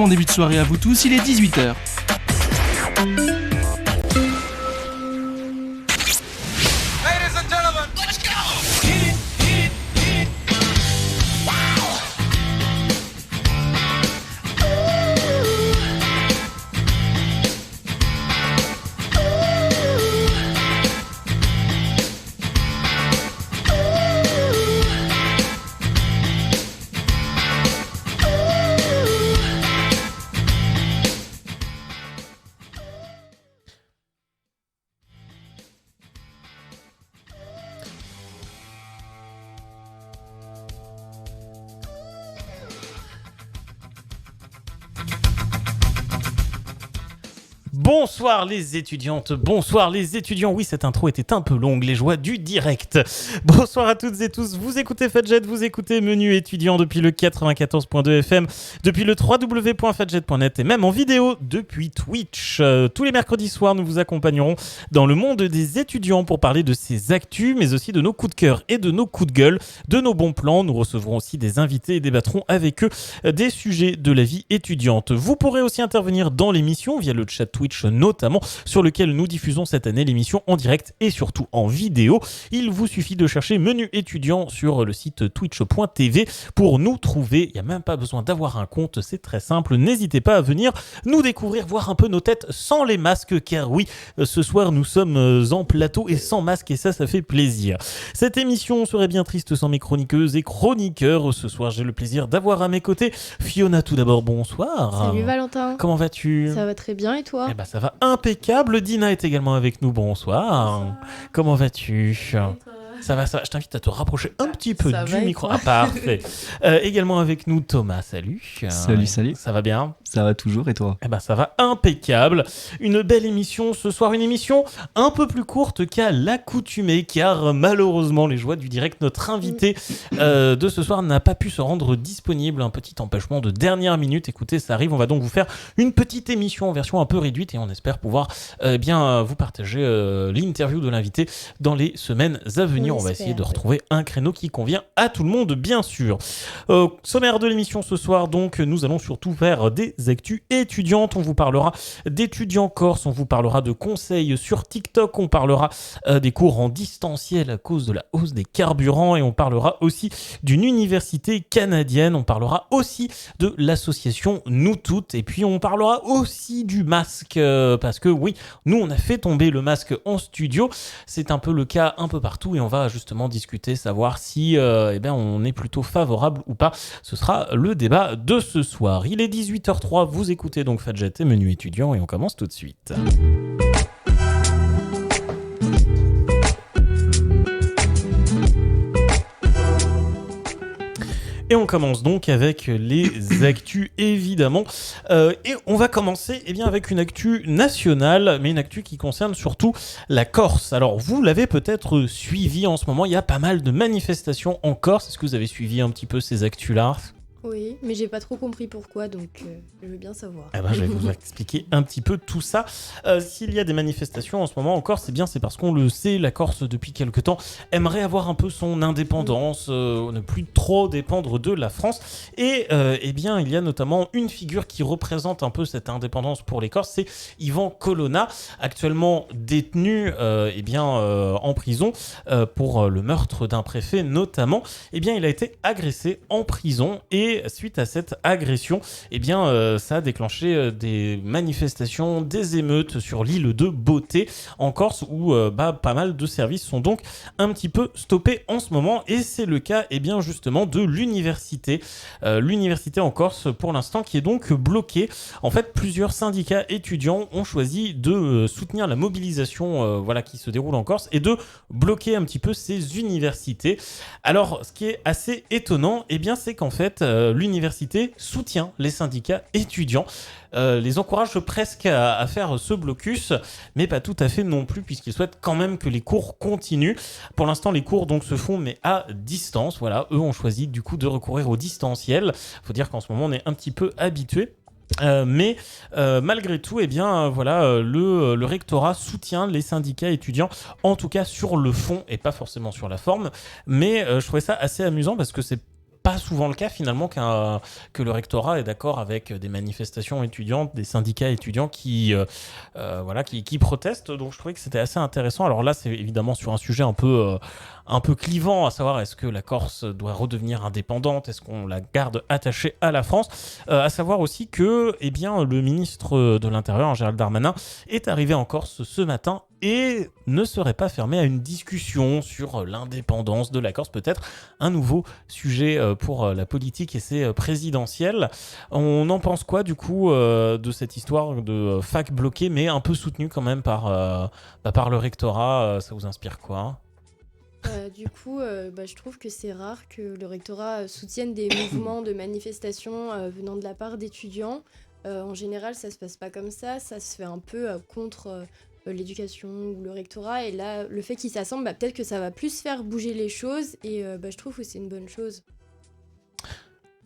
excellent début de soirée à vous tous, il est 18h. Bonsoir les étudiantes, bonsoir les étudiants. Oui, cette intro était un peu longue, les joies du direct. Bonsoir à toutes et tous, vous écoutez Fadjet, vous écoutez Menu étudiant depuis le 94.2 FM, depuis le www.fadjet.net et même en vidéo depuis Twitch. Tous les mercredis soirs, nous vous accompagnerons dans le monde des étudiants pour parler de ces actus, mais aussi de nos coups de cœur et de nos coups de gueule, de nos bons plans. Nous recevrons aussi des invités et débattrons avec eux des sujets de la vie étudiante. Vous pourrez aussi intervenir dans l'émission via le chat Twitch notamment, sur lequel nous diffusons cette année l'émission en direct et surtout en vidéo. Il vous suffit de chercher Menu étudiant sur le site twitch.tv pour nous trouver. Il n'y a même pas besoin d'avoir un compte, c'est très simple. N'hésitez pas à venir nous découvrir, voir un peu nos têtes sans les masques, car oui, ce soir nous sommes en plateau et sans masque et ça fait plaisir. Cette émission serait bien triste sans mes chroniqueuses et chroniqueurs. Ce soir, j'ai le plaisir d'avoir à mes côtés Fiona. Tout d'abord, bonsoir. Salut Valentin. Comment vas-tu ? Ça va très bien et toi ? Eh ben, ça va impeccable. Dina est également avec nous. Bonsoir. Comment vas-tu ? Ça va. Je t'invite à te rapprocher un petit peu du micro. Ah, parfait. Également avec nous, Thomas. Salut. Salut. Ça va bien ? Ça va toujours et toi ? Eh ben, ça va impeccable. Une belle émission ce soir. Une émission un peu plus courte qu'à l'accoutumée, car malheureusement, les joies du direct, notre invité de ce soir n'a pas pu se rendre disponible. Un petit empêchement de dernière minute. Écoutez, ça arrive. On va donc vous faire une petite émission en version un peu réduite et on espère pouvoir vous partager l'interview de l'invité dans les semaines à venir. On va essayer de retrouver un créneau qui convient à tout le monde, bien sûr. Sommaire de l'émission ce soir, donc, nous allons surtout faire des actus étudiantes. On vous parlera d'étudiants corses, on vous parlera de conseils sur TikTok, on parlera des cours en distanciel à cause de la hausse des carburants et on parlera aussi d'une université canadienne. On parlera aussi de l'association Nous Toutes et puis on parlera aussi du masque parce que oui, nous on a fait tomber le masque en studio. C'est un peu le cas un peu partout et on va justement discuter, savoir si on est plutôt favorable ou pas. Ce sera le débat de ce soir. Il est 18h03, vous écoutez donc Fadjet et Menu étudiant et on commence tout de suite. Et on commence donc avec les actus, évidemment. Et on va commencer avec une actu nationale, mais une actu qui concerne surtout la Corse. Alors, vous l'avez peut-être suivi en ce moment, il y a pas mal de manifestations en Corse. Est-ce que vous avez suivi un petit peu ces actus-là ? Oui, mais j'ai pas trop compris pourquoi, donc je veux bien savoir. Je vais vous expliquer un petit peu tout ça. S'il y a des manifestations en ce moment en Corse, c'est parce qu'on le sait, la Corse depuis quelque temps aimerait avoir un peu son indépendance, ne plus trop dépendre de la France. Et il y a notamment une figure qui représente un peu cette indépendance pour les Corses, c'est Ivan Colonna, actuellement détenu en prison pour le meurtre d'un préfet notamment. Il a été agressé en prison et suite à cette agression, ça a déclenché des manifestations, des émeutes sur l'île de Beauté en Corse où pas mal de services sont donc un petit peu stoppés en ce moment et c'est le cas justement de l'université. L'université en Corse pour l'instant qui est donc bloquée. En fait, plusieurs syndicats étudiants ont choisi de soutenir la mobilisation qui se déroule en Corse et de bloquer un petit peu ces universités. Alors, ce qui est assez étonnant, c'est qu'en fait, l'université soutient les syndicats étudiants, les encourage presque à faire ce blocus, mais pas tout à fait non plus, puisqu'ils souhaitent quand même que les cours continuent. Pour l'instant, les cours donc se font, mais à distance. Voilà, eux ont choisi du coup de recourir au distanciel. Faut dire qu'en ce moment, on est un petit peu habitué. Mais malgré tout, le rectorat soutient les syndicats étudiants, en tout cas sur le fond et pas forcément sur la forme. Mais je trouvais ça assez amusant parce que c'est pas souvent le cas finalement que le rectorat est d'accord avec des manifestations étudiantes, des syndicats étudiants qui protestent. Donc je trouvais que c'était assez intéressant. Alors là, c'est évidemment sur un sujet un peu clivant, à savoir est-ce que la Corse doit redevenir indépendante, est-ce qu'on la garde attachée à la France, à savoir aussi que le ministre de l'Intérieur, Gérald Darmanin, est arrivé en Corse ce matin et ne serait pas fermé à une discussion sur l'indépendance de la Corse, peut-être un nouveau sujet pour la politique et ses présidentielles. On en pense quoi du coup de cette histoire de fac bloquée, mais un peu soutenue quand même par le rectorat, ça vous inspire quoi ? Je trouve que c'est rare que le rectorat soutienne des mouvements de manifestation venant de la part d'étudiants. En général, ça se passe pas comme ça se fait un peu contre l'éducation ou le rectorat. Et là, le fait qu'ils s'assemblent, peut-être que ça va plus faire bouger les choses et je trouve que c'est une bonne chose.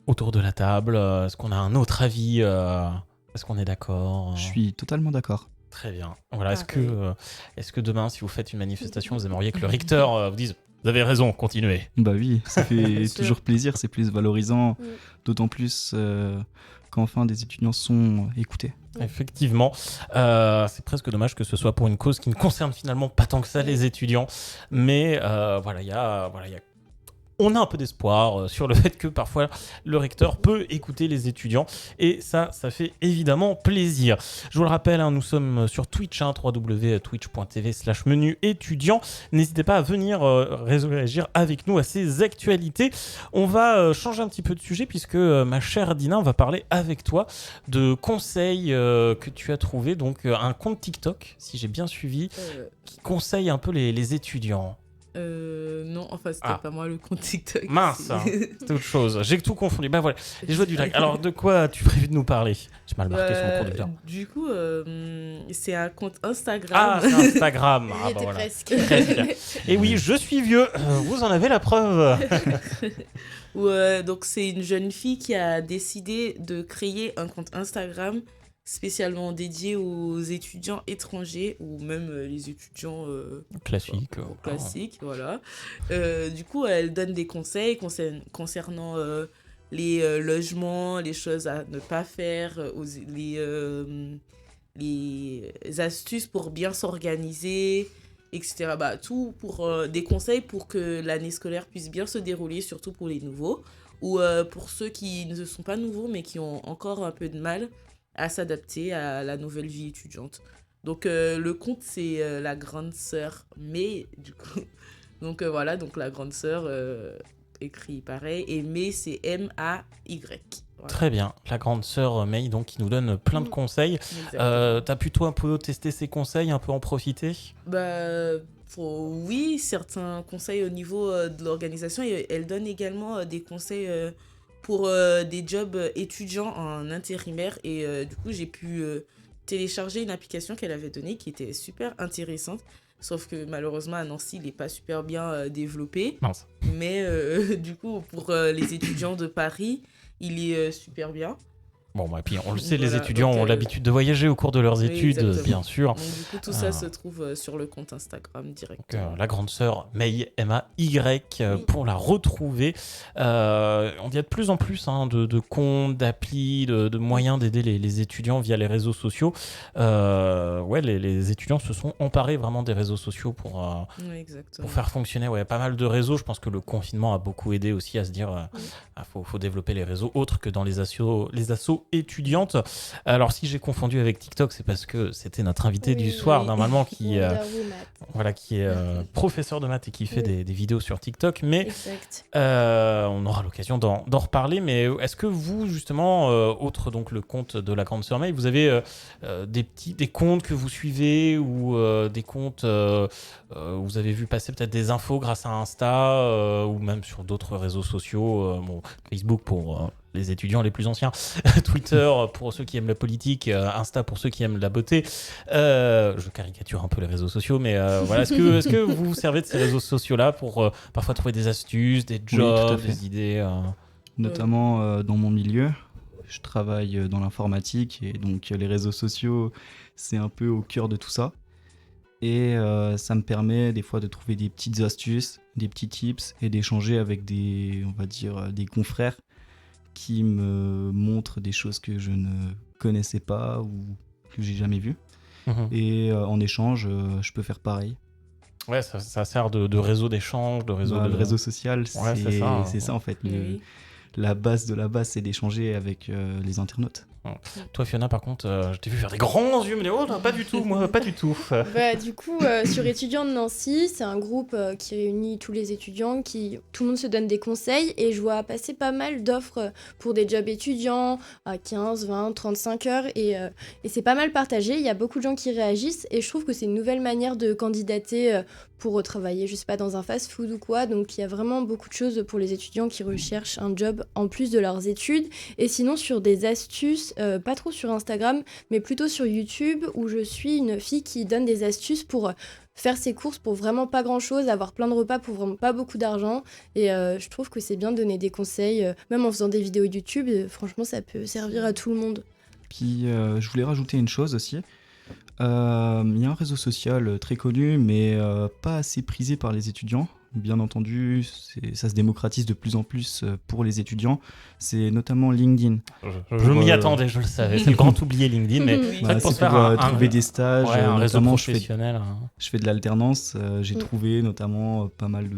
Autour de la table, est-ce qu'on a un autre avis Est-ce qu'on est d'accord Je suis totalement d'accord. Très bien. Voilà, est-ce que demain, si vous faites une manifestation, vous aimeriez que le recteur vous dise « Vous avez raison, continuez ». Bah oui, ça fait sûr. toujours plaisir, c'est plus valorisant, d'autant plus qu'enfin des étudiants sont écoutés. Effectivement, c'est presque dommage que ce soit pour une cause qui ne concerne finalement pas tant que ça les étudiants, mais on a un peu d'espoir sur le fait que parfois le recteur peut écouter les étudiants et ça fait évidemment plaisir. Je vous le rappelle, nous sommes sur Twitch, www.twitch.tv/menu étudiant. N'hésitez pas à venir réagir avec nous à ces actualités. On va changer un petit peu de sujet puisque ma chère Dina, on va parler avec toi de conseils que tu as trouvé, donc un compte TikTok, si j'ai bien suivi, qui conseille un peu les étudiants. Non, enfin, c'était pas moi le compte TikTok. Mince, c'était autre chose. J'ai tout confondu. Bah voilà, les joies du lac. Alors, de quoi as-tu prévu de nous parler ? J'ai mal marqué sur mon conducteur. Du coup, c'est un compte Instagram. Ah, c'est Instagram. Il était presque. Et oui, je suis vieux. Vous en avez la preuve. Donc, c'est une jeune fille qui a décidé de créer un compte Instagram spécialement dédié aux étudiants étrangers ou même les étudiants classiques. Voilà. Du coup, elle donne des conseils concernant les logements, les choses à ne pas faire, les astuces pour bien s'organiser, etc. Tout pour des conseils pour que l'année scolaire puisse bien se dérouler, surtout pour les nouveaux ou pour ceux qui ne sont pas nouveaux mais qui ont encore un peu de mal à s'adapter à la nouvelle vie étudiante. Donc le compte c'est la grande sœur May du coup. Donc voilà, donc la grande sœur écrit pareil et May c'est M-A-Y. Voilà. Très bien, la grande sœur May donc qui nous donne plein de conseils. T'as pu toi un peu tester ces conseils, un peu en profiter ? Oui, certains conseils au niveau de l'organisation et elle donne également des conseils pour des jobs étudiants en intérimaire et du coup j'ai pu télécharger une application qu'elle avait donnée qui était super intéressante, sauf que malheureusement à Nancy il n'est pas super bien développé. Mince. Mais du coup pour les étudiants de Paris il est super bien. Bon, et puis on le sait, les étudiants ont l'habitude de voyager au cours de leurs études, exactement. Bien sûr. Donc du coup, tout ça se trouve sur le compte Instagram directement. Donc, la grande sœur May, M-A-Y, pour la retrouver. On y a de plus en plus de comptes, d'applis, de moyens d'aider les étudiants via les réseaux sociaux. Les étudiants se sont emparés vraiment des réseaux sociaux pour faire fonctionner pas mal de réseaux. Je pense que le confinement a beaucoup aidé aussi à se dire faut développer les réseaux autres que dans les assos étudiantes. Alors si j'ai confondu avec TikTok, c'est parce que c'était notre invité du soir normalement qui est professeur de maths et qui fait des vidéos sur TikTok, mais on aura l'occasion d'en reparler. Mais est-ce que vous justement, autre donc le compte de la grande sœur May, vous avez des comptes que vous suivez ou des comptes vous avez vu passer peut-être des infos grâce à Insta ou même sur d'autres réseaux sociaux, Facebook pour les étudiants les plus anciens, Twitter pour ceux qui aiment la politique, Insta pour ceux qui aiment la beauté. Je caricature un peu les réseaux sociaux, mais voilà. Est-ce que vous vous servez de ces réseaux sociaux-là pour parfois trouver des astuces, des jobs, des idées Notamment dans mon milieu, je travaille dans l'informatique et donc les réseaux sociaux, c'est un peu au cœur de tout ça. Et ça me permet des fois de trouver des petites astuces, des petits tips et d'échanger avec on va dire, des confrères qui me montrent des choses que je ne connaissais pas ou que j'ai jamais vues. Et en échange, je peux faire pareil. Ouais, ça sert de réseau d'échange, de réseau Le réseau social, Ouais, c'est ça en fait. Oui. La base de la base, c'est d'échanger avec les internautes. Toi, Fiona, par contre, je t'ai vu faire des grands yeux, mais oh, non, pas du tout, moi, pas du tout. Du coup, sur Étudiants de Nancy, c'est un groupe qui réunit tous les étudiants, tout le monde se donne des conseils et je vois passer pas mal d'offres pour des jobs étudiants à 15, 20, 35 heures et c'est pas mal partagé. Il y a beaucoup de gens qui réagissent et je trouve que c'est une nouvelle manière de candidater pour travailler, je sais pas, dans un fast-food ou quoi. Donc il y a vraiment beaucoup de choses pour les étudiants qui recherchent un job en plus de leurs études. Et sinon, sur des astuces, pas trop sur Instagram, mais plutôt sur YouTube, où je suis une fille qui donne des astuces pour faire ses courses pour vraiment pas grand-chose, avoir plein de repas pour vraiment pas beaucoup d'argent. Et je trouve que c'est bien de donner des conseils, même en faisant des vidéos YouTube. Franchement, ça peut servir à tout le monde. Puis je voulais rajouter une chose aussi. Il y a un réseau social très connu, mais pas assez prisé par les étudiants. Bien entendu, ça se démocratise de plus en plus pour les étudiants. C'est notamment LinkedIn. Je m'y attendais, je le savais. C'est le grand oublié LinkedIn, mais Oui. c'est vrai que pour c'est se faire pour trouver des stages. un réseau notamment, professionnel. je fais de l'alternance. J'ai trouvé notamment pas mal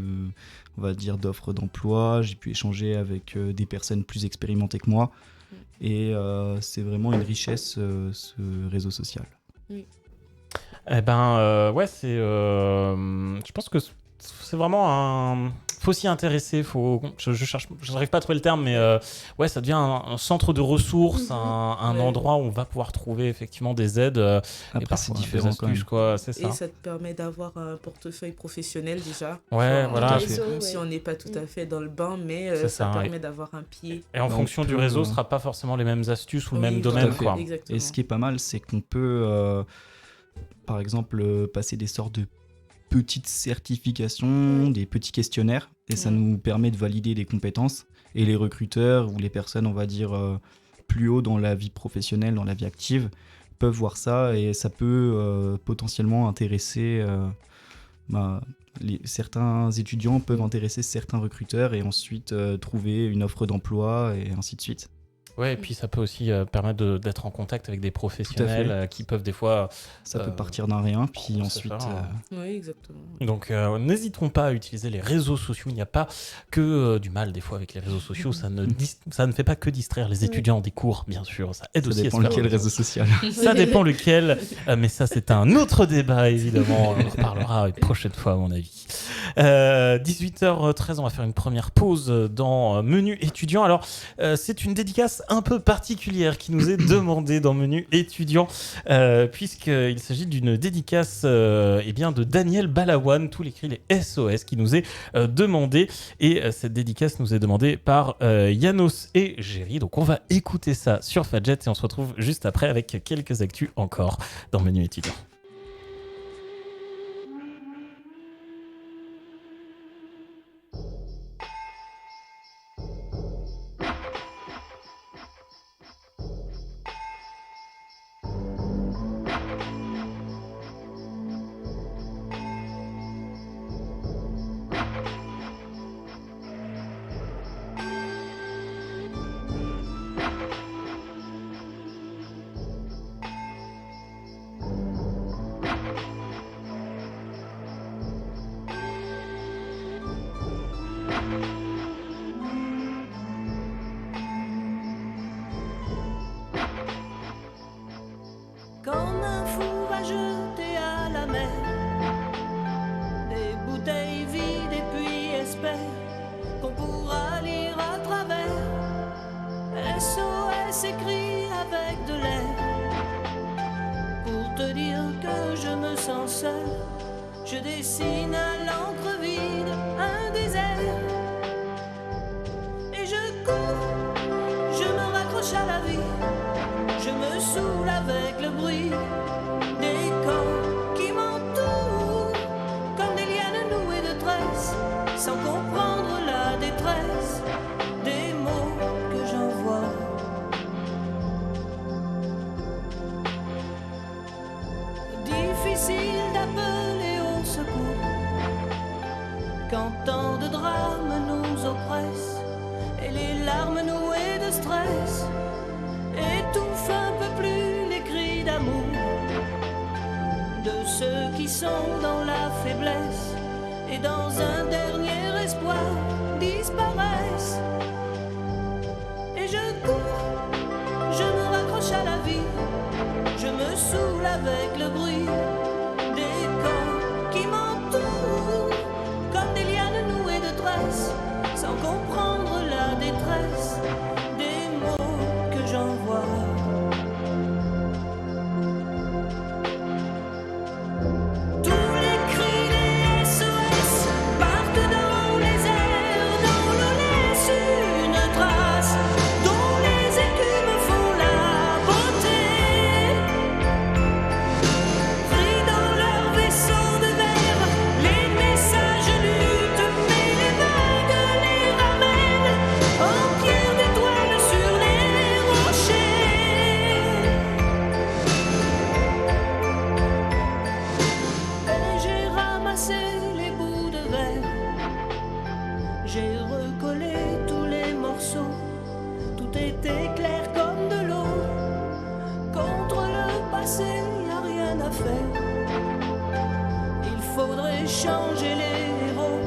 on va dire, d'offres d'emploi. J'ai pu échanger avec des personnes plus expérimentées que moi. Et c'est vraiment une richesse, ce réseau social. Eh ben, ouais, c'est. Je pense que c'est vraiment un. Faut s'y intéresser. Je cherche. Je n'arrive pas à trouver le terme, mais ouais, ça devient un centre de ressources, un Ouais. endroit où on va pouvoir trouver effectivement des aides. Et Après, c'est parfois des différent quand même. astuces, quoi. C'est ça. Et ça te permet d'avoir un portefeuille professionnel déjà. Ouais, Genre, voilà. réseau, Même si ouais. on n'est pas tout à fait dans le bain, mais C'est ça ça, permet d'avoir un pied. Et en On fonction du peut, réseau, ce sera pas forcément les mêmes astuces ou le Oui, même tout à domaine, fait. quoi. Exactement. Et ce qui est pas mal, c'est qu'on peut, par exemple, passer des sortes de petites certifications, des petits questionnaires, et ça Ouais. nous permet de valider des compétences. Et les recruteurs ou les personnes, on va dire, plus haut dans la vie professionnelle, dans la vie active, peuvent voir ça, et ça peut potentiellement intéresser... certains étudiants peuvent intéresser certains recruteurs et ensuite trouver une offre d'emploi et ainsi de suite. Ouais, et puis ça peut aussi permettre d'être en contact avec des professionnels qui peuvent des fois. Ça peut partir d'un rien, puis c'est ensuite... ça, Oui, exactement. Donc n'hésiteront pas à utiliser les réseaux sociaux. Il n'y a pas que du mal des fois avec les réseaux sociaux. Ça ne fait pas que distraire les étudiants des cours, bien sûr. Ça aide ça aussi dépend à se faire- lequel réseau social. Ça dépend lequel, mais ça c'est un autre débat évidemment. On en reparlera une prochaine fois à mon avis. 18h13, on va faire une première pause dans Menu étudiant. Alors c'est une dédicace un peu particulière qui nous est demandée dans Menu étudiant, puisqu'il s'agit d'une dédicace bien de Daniel Balawan, tout l'écrit les SOS, qui nous est demandé. Et cette dédicace nous est demandée par Yanos et Géry. Donc on va écouter ça sur Fadjet et on se retrouve juste après avec quelques actus encore dans Menu étudiant. Comme un fou va jeter à la mer des bouteilles vides et puis espère qu'on pourra lire à travers. SOS écrit avec de l'air pour te dire que je me sens seul. Je dessine à l'encre vide un désert et je cours, je me raccroche à la vie. Je me saoule avec le bruit des corps qui m'entourent, comme des lianes nouées de tresses, sans comprendre la détresse des mots que j'envoie. Difficile d'appeler quand tant de drames nous oppressent et les larmes nouées de stress étouffent un peu plus les cris d'amour de ceux qui sont dans la faiblesse et dans un dernier espoir disparaissent. Et je cours, je me raccroche à la vie, je me saoule avec le bruit des corps qui m'entourent comme des lianes nouées de tresses, sans comprendre la détresse des mots que j'envoie. J'ai recollé tous les morceaux, tout était clair comme de l'eau. Contre le passé, y a rien à faire. Il faudrait changer les héros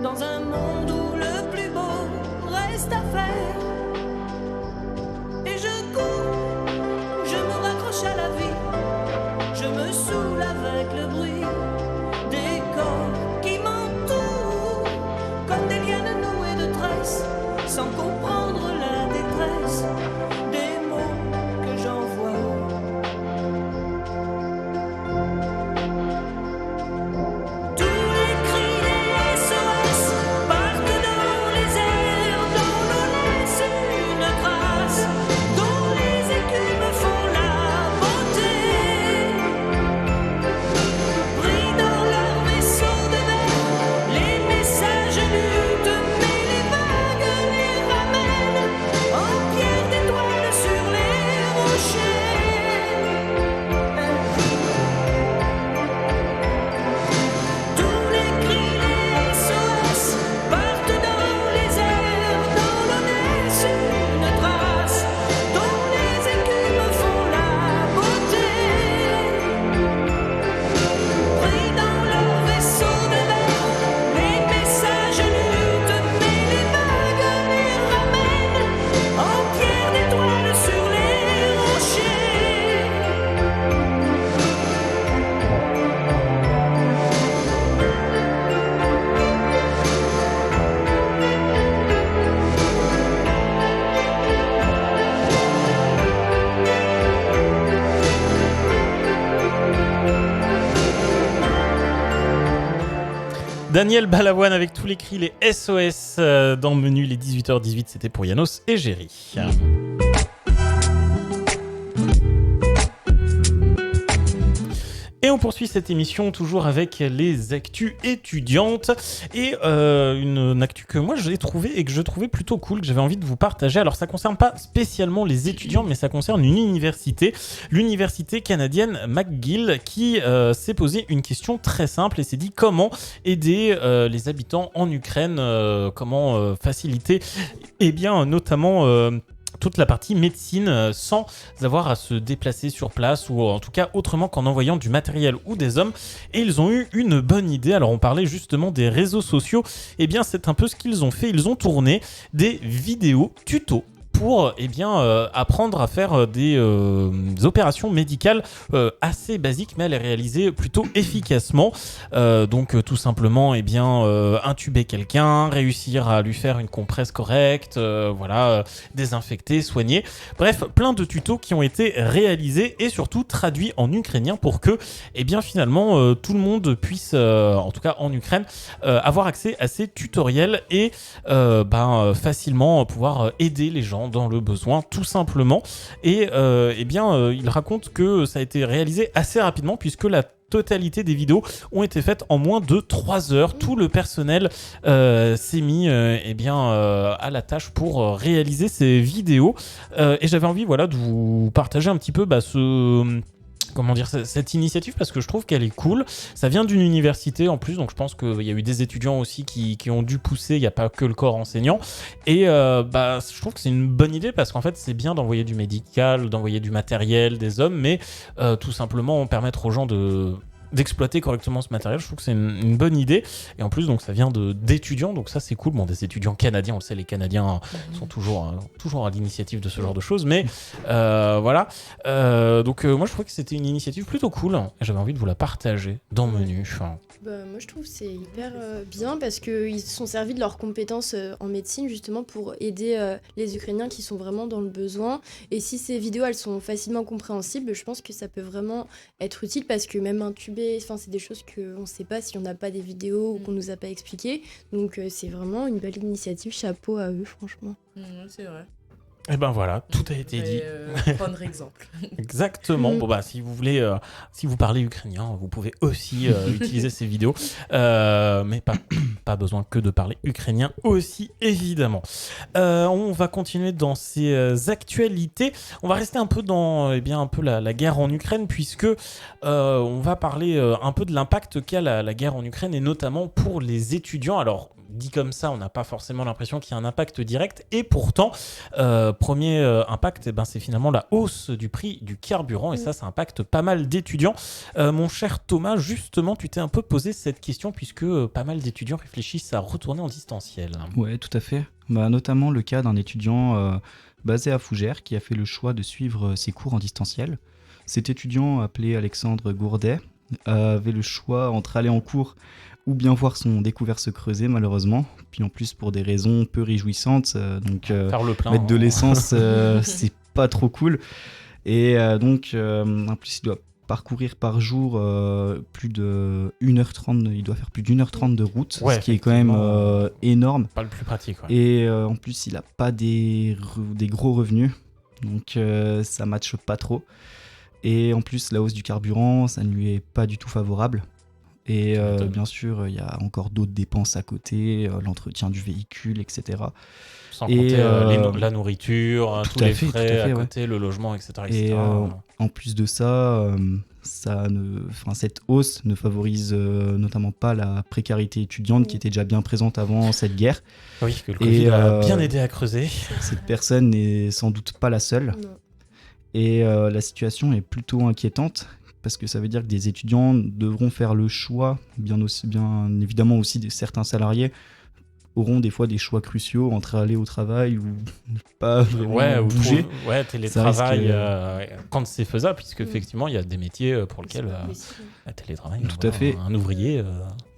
dans un monde où le plus beau reste à faire. Et je cours, je me raccroche à la vie, je me saoule avec le bruit des corps qui m'entourent comme des lianes nouées de tresses, sans comprendre la détresse des mots que j'envoie. Tous les cris des SOS partent dans les airs, dont l'on laisse une trace, dont les écumes font la beauté. Pris dans leur vaisseau de verre, les messages luttent, mais les vagues les ramènent en pierre d'étoiles sur les rochers. Tous les cris, les SOS partent dans les airs, dont l'on laisse une trace, dont les écumes font la beauté. Pris dans leur vaisseau de verre, les messages luttent, mais les vagues les ramènent en pierre d'étoiles sur les rochers. Daniel Balavoine avec tous les cris, les SOS dans le menu, les 18h18, c'était pour Yanos et Géry. Et on poursuit cette émission toujours avec les actus étudiantes et une actu que moi j'ai trouvé et que je trouvais plutôt cool, que j'avais envie de vous partager. Alors ça concerne pas spécialement les étudiants, mais ça concerne une université, l'université canadienne McGill, qui s'est posé une question très simple et s'est dit comment aider les habitants en Ukraine, comment faciliter, eh bien notamment toute la partie médecine sans avoir à se déplacer sur place ou en tout cas autrement qu'en envoyant du matériel ou des hommes. Et ils ont eu une bonne idée. Alors on parlait justement des réseaux sociaux. Eh bien c'est un peu ce qu'ils ont fait. Ils ont tourné des vidéos tutos pour apprendre à faire des opérations médicales assez basiques, mais à les réaliser plutôt efficacement. Donc tout simplement intuber quelqu'un, réussir à lui faire une compresse correcte, désinfecter, soigner. Bref, plein de tutos qui ont été réalisés et surtout traduits en ukrainien pour que finalement tout le monde puisse, en tout cas en Ukraine, avoir accès à ces tutoriels et facilement pouvoir aider les gens dans le besoin, tout simplement. Et il raconte que ça a été réalisé assez rapidement puisque la totalité des vidéos ont été faites en moins de 3 heures. Tout le personnel s'est mis à la tâche pour réaliser ces vidéos. Et j'avais envie de vous partager un petit peu comment dire, cette initiative, parce que je trouve qu'elle est cool. Ça vient d'une université en plus, donc je pense qu'il y a eu des étudiants aussi qui ont dû pousser, il n'y a pas que le corps enseignant. Et je trouve que c'est une bonne idée, parce qu'en fait c'est bien d'envoyer du médical, d'envoyer du matériel, des hommes, mais tout simplement permettre aux gens d'exploiter correctement ce matériel. Je trouve que c'est une bonne idée, et en plus donc ça vient d'étudiants, donc ça c'est cool. Bon, des étudiants canadiens, on le sait, les Canadiens sont toujours à l'initiative de ce genre de choses, mais voilà. Donc moi je trouvais que c'était une initiative plutôt cool, et j'avais envie de vous la partager dans Menu. Moi je trouve que c'est hyper bien parce qu'ils se sont servis de leurs compétences en médecine justement pour aider les Ukrainiens qui sont vraiment dans le besoin. Et si ces vidéos elles sont facilement compréhensibles, je pense que ça peut vraiment être utile parce que même intuber, c'est des choses qu'on ne sait pas si on n'a pas des vidéos ou qu'on nous a pas expliqué. Donc c'est vraiment une belle initiative, chapeau à eux franchement. C'est vrai. Et ben voilà, tout a été dit. Prendre exemple. Exactement. Bon si vous voulez, si vous parlez ukrainien, vous pouvez aussi utiliser ces vidéos, mais pas besoin que de parler ukrainien aussi, évidemment. On va continuer dans ces actualités. On va rester un peu dans la guerre en Ukraine, puisque on va parler un peu de l'impact qu'a la guerre en Ukraine, et notamment pour les étudiants. Alors, dit comme ça, on n'a pas forcément l'impression qu'il y a un impact direct, et pourtant, premier impact, c'est finalement la hausse du prix du carburant, et ça impacte pas mal d'étudiants. Mon cher Thomas, justement, tu t'es un peu posé cette question, puisque pas mal d'étudiants réfléchissent à retourner en distanciel. Ouais, tout à fait. Notamment le cas d'un étudiant basé à Fougères qui a fait le choix de suivre ses cours en distanciel. Cet étudiant, appelé Alexandre Gourdet, avait le choix entre aller en cours ou bien voir son découvert se creuser, malheureusement. Puis en plus, pour des raisons peu réjouissantes, donc faire le plein, mettre de l'essence, c'est pas trop cool. Et donc, en plus, il doit parcourir par jour plus de 1h30, il doit faire plus d'1h30 de route, ce qui est quand même énorme. Pas le plus pratique. Ouais. Et en plus, il n'a pas des gros revenus, donc ça matche pas trop. Et en plus, la hausse du carburant, ça ne lui est pas du tout favorable. Et bien sûr, il y a encore d'autres dépenses à côté, l'entretien du véhicule, etc. Sans compter la nourriture, tous les frais à côté, le logement, etc. Et en plus de ça, cette hausse ne favorise notamment pas la précarité étudiante qui était déjà bien présente avant cette guerre. Oui, que le Covid a bien aidé à creuser. Cette personne n'est sans doute pas la seule. Non. Et la situation est plutôt inquiétante, parce que ça veut dire que des étudiants devront faire le choix, bien évidemment aussi certains salariés auront des fois des choix cruciaux entre aller au travail ou ne pas vraiment bouger. Télétravail, quand c'est faisable, puisque effectivement il y a des métiers pour lesquels télétravail, tout à fait. Un ouvrier.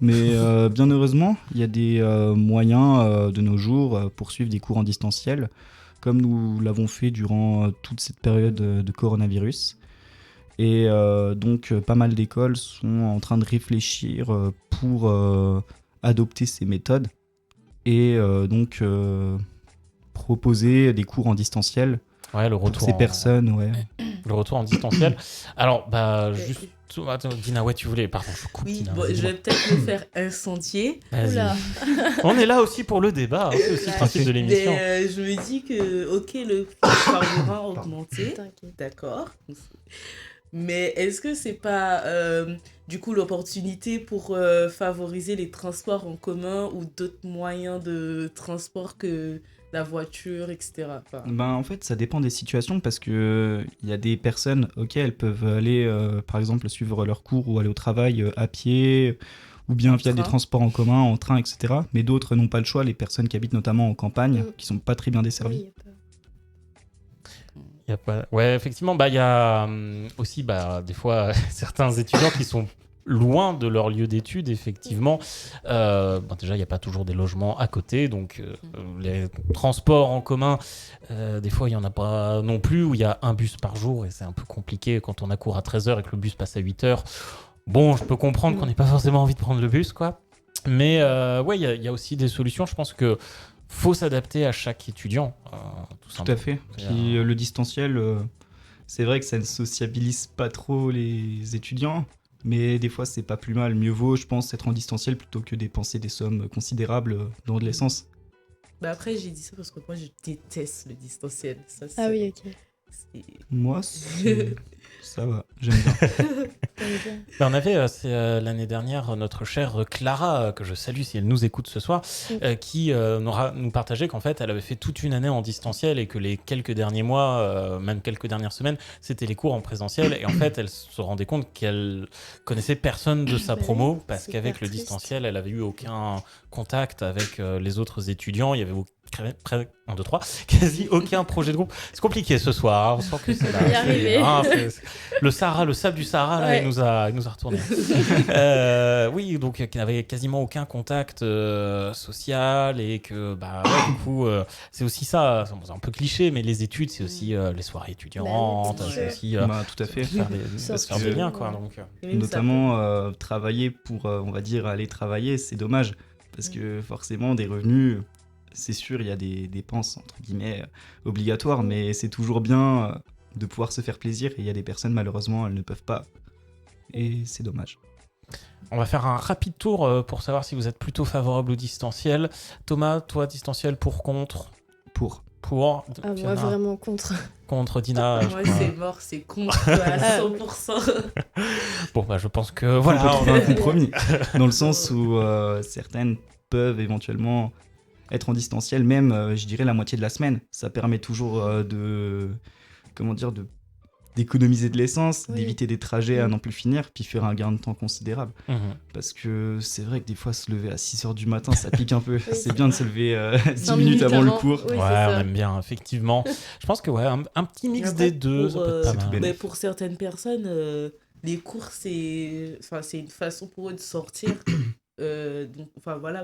Mais bien heureusement, il y a des moyens de nos jours pour suivre des cours en distanciel, comme nous l'avons fait durant toute cette période de coronavirus. Et donc, pas mal d'écoles sont en train de réfléchir pour adopter ces méthodes et donc proposer des cours en distanciel pour ces personnes. Ouais. Le retour en distanciel. Alors, juste... Attends, Dina, tu voulais... Pardon, je coupe, Dina. Je vais peut-être me faire incendier. On est là aussi pour le débat, c'est aussi le principe de l'émission. Mais je me dis que, ok, le carburant a augmenté, d'accord. Mais est-ce que c'est pas du coup l'opportunité pour favoriser les transports en commun ou d'autres moyens de transport que la voiture, etc. En fait, ça dépend des situations, parce que il y a des personnes, elles peuvent aller par exemple suivre leur cours ou aller au travail à pied ou bien via des transports en commun, en train, etc. Mais d'autres n'ont pas le choix, les personnes qui habitent notamment en campagne, qui sont pas très bien desservies. Ouais, effectivement, il y a aussi des fois certains étudiants qui sont loin de leur lieu d'études, effectivement. Déjà, il n'y a pas toujours des logements à côté, donc les transports en commun, des fois, il n'y en a pas non plus, où il y a un bus par jour, et c'est un peu compliqué quand on a cours à 13h et que le bus passe à 8h. Bon, je peux comprendre qu'on n'ait pas forcément envie de prendre le bus, quoi. Mais il y a aussi des solutions. Je pense que faut s'adapter à chaque étudiant. Tout à fait. Puis le distanciel, c'est vrai que ça ne sociabilise pas trop les étudiants, mais des fois c'est pas plus mal. Mieux vaut, je pense, être en distanciel plutôt que dépenser des sommes considérables dans de l'essence. Après, j'ai dit ça parce que moi je déteste le distanciel. Ça, oui, ok. Moi, ça va, j'aime bien. On avait, l'année dernière, notre chère Clara, que je salue si elle nous écoute ce soir, qui nous partageait qu'en fait, elle avait fait toute une année en distanciel et que les quelques derniers mois, même quelques dernières semaines, c'était les cours en présentiel. Et en fait, elle se rendait compte qu'elle connaissait personne de sa Bah promo oui, parce c'est qu'avec hyper le triste. distanciel, elle avait eu aucun contact avec les autres étudiants. Il y avait quasi aucun projet de groupe. C'est compliqué ce soir, hein. On sent que c'est On va y arriver. le Sahara, le sable du Sahara, là, Ouais. il nous a retourné. Oui, donc qui n'avait quasiment aucun contact social et que du coup c'est aussi ça, c'est un peu cliché, mais les études c'est aussi les soirées étudiantes, Bah oui, c'est bien aussi Tout à fait. faire des liens quoi. Donc Et même ça Notamment travailler pour, on va dire, aller travailler, c'est dommage. Parce que forcément, des revenus, c'est sûr, il y a des dépenses, entre guillemets, obligatoires, mais c'est toujours bien de pouvoir se faire plaisir. Et il y a des personnes, malheureusement, elles ne peuvent pas. Et c'est dommage. on va faire un rapide tour pour savoir si vous êtes plutôt favorable au distanciel. Thomas, toi distanciel pour contre Pour. Ah, moi, Fiona, vraiment contre. contre Dina. je Moi, crois. c'est mort, c'est contre à 100%. Bon je pense que voilà. On peut trouver un compromis. Dans le sens où certaines peuvent éventuellement être en distanciel, même, je dirais, la moitié de la semaine. Ça permet toujours d'économiser de l'essence, Oui. d'éviter des trajets à n'en plus finir, puis faire un gain de temps considérable. Mhm. Parce que c'est vrai que des fois, se lever à 6h du matin, ça pique un peu. c'est C'est bien de se lever 10 5 minutes avant le cours. Oui, Ouais, c'est on ça. aime bien, effectivement. Je pense que un petit mix Après, des deux, ça peut être pas c'est tout mal. bénef. mais pour certaines personnes, les cours, c'est une façon pour eux de sortir.